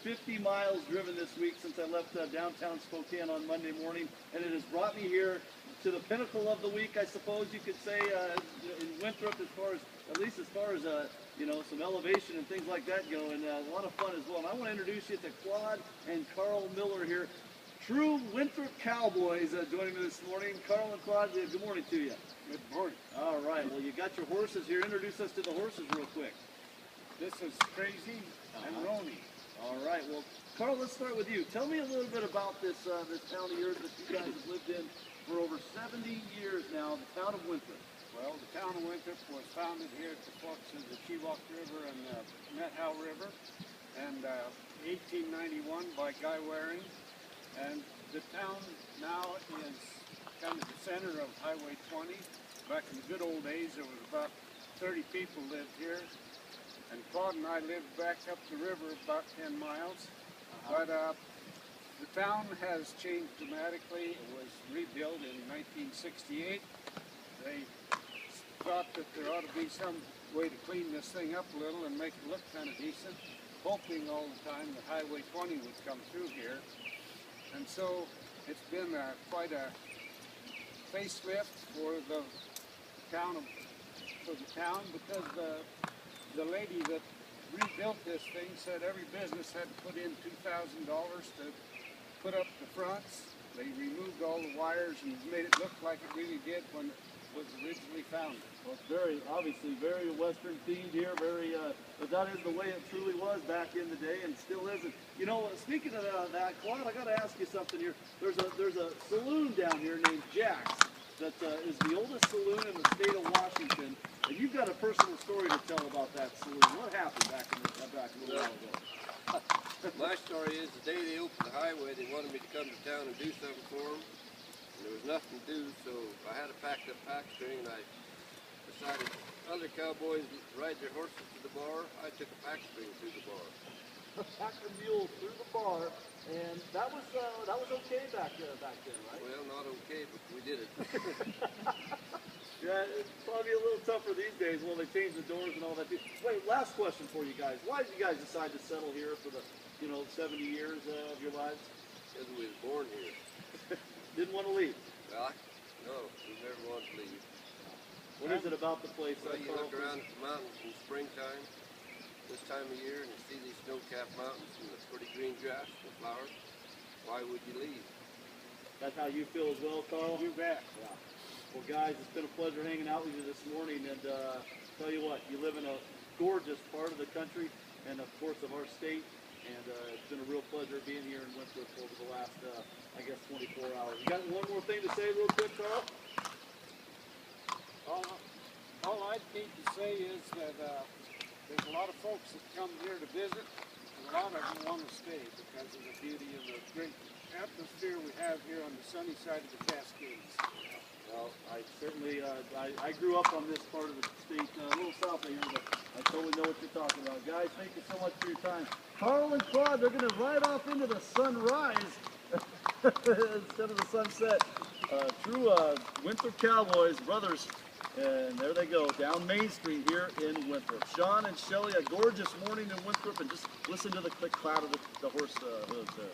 150 miles driven this week since I left downtown Spokane on Monday morning, and it has brought me here to the pinnacle of the week, I suppose you could say, in Winthrop, at least as far as you know, some elevation and things like that go, and a lot of fun as well. And I want to introduce you to Claude and Carl Miller here, true Winthrop cowboys, joining me this morning. Carl and Claude, good morning to you. Good morning. All right, well, you got your horses here. Introduce us to the horses real quick. This is Crazy and Roni. All right, well, Carl, let's start with you. Tell me a little bit about this town of yours that you guys have lived in for over 70 years now, the town of Winthrop. Well, the town of Winthrop was founded here at the forks of the Chewok River and the Methow River, and 1891 by Guy Waring. And the town now is kind of the center of Highway 20. Back in the good old days, there was about 30 people lived here. And Claude and I lived back up the river about 10 miles. But the town has changed dramatically. It was rebuilt in 1968. They thought that there ought to be some way to clean this thing up a little and make it look kind of decent, hoping all the time that Highway 20 would come through here. And so it's been quite a facelift for the town, because the lady that rebuilt this thing said every business had to put in $2,000 to put up the fronts. They removed all the wires and made it look like it really did when it was originally founded. Well, it's obviously very Western themed here, but that is the way it truly was back in the day and still is. And, you know, speaking of that, Claude, I got to ask you something here. There's a saloon down here named Jack's that is the oldest saloon in the state of Washington. And you've got a personal story to tell about that saloon. What happened back a little while ago? My story is the day they opened the highway, they wanted me to come to town and do something for them. And there was nothing to do, so I had a packed up pack string, and I decided other cowboys ride their horses to the bar. I took a pack string through the bar. Pack the mule through the bar, and that was okay back then, right? Well, not okay, but we did it. Yeah, it's probably a little tougher these days when they change the doors and all that. Wait, last question for you guys. Why did you guys decide to settle here for the 70 years of your lives? Because we was born here. Didn't want to leave? Well, no, we never wanted to leave. What is it about the place? Well, you look around at the mountains in springtime, this time of year, and you see these snow-capped mountains and the pretty green grass and flowers. Why would you leave? That's how you feel as well, Carl? You bet. Yeah. Well, guys, it's been a pleasure hanging out with you this morning, and tell you what, you live in a gorgeous part of the country and, of course, of our state, and it's been a real pleasure being here in Winthrop over the last, I guess, 24 hours. You got one more thing to say real quick, Carl? All I need to say is that there's a lot of folks that come here to visit, and a lot of them want to stay because of the beauty and the great atmosphere we have here on the sunny side of the Cascades. Well, I certainly, I grew up on this part of the state, a little south of here, but I totally know what you're talking about. Guys, thank you so much for your time. Carl and Claude, they're going to ride off into the sunrise instead of the sunset. True Winthrop Cowboys, brothers. And there they go, down Main Street here in Winthrop. Sean and Shelly, a gorgeous morning in Winthrop, and just listen to the click cloud of the horse hooves there.